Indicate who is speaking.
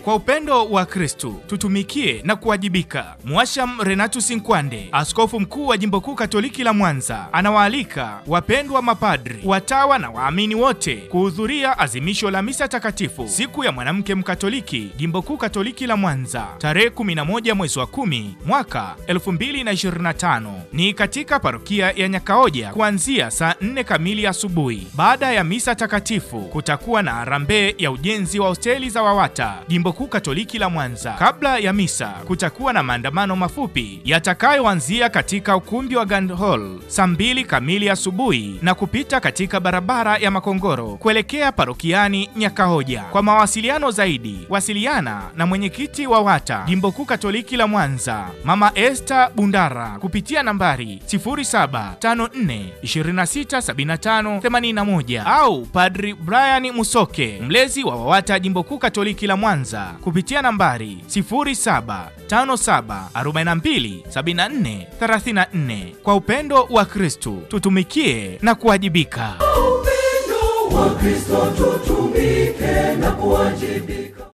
Speaker 1: Kwa upendo wa Kristo tutumikie na kuwajibika. Mwasham Renatus Nkwande, askofu mkuu wa Jimbo Kuu Katoliki la Mwanza, anawaalika wapendwa mapadri, watawa na waamini wote kuhudhuria azimisho la misa takatifu siku ya mwanamke Mkatoliki, Jimbo Kuu Katoliki la Mwanza, tarehe 11 mwezi wa 10 mwaka 2025. Ni katika parokia ya Nyakaoja kuanzia saa 4 kamili asubuhi. Baada ya misa takatifu kutakuwa na harambee ya ujenzi wa hosteli za Wawata, Jimbo Kuu Katoliki la Mwanza. Kabla ya misa kutakuwa na maandamano mafupi yatakayoanzia katika ukumbi wa Grand Hall saa 2 kamili asubuhi na kupita katika barabara ya Makongoro kuelekea parokiani Nyakahoja. Kwa mawasiliano zaidi, wasiliana na mwenyekiti wa Wawata Jimbo Kuu Katoliki la Mwanza, Mama Esther Bundara, kupitia nambari 0754267581 au Padri Brian Musoke, mlezi wa Wawata Jimbo Kuu Katoliki la Mwanza, kupitia nambari 0757427434. Kwa upendo wa Kristo tutumikie na kuwajibika.
Speaker 2: Upendo wa Kristo tutumike na kuwajibika.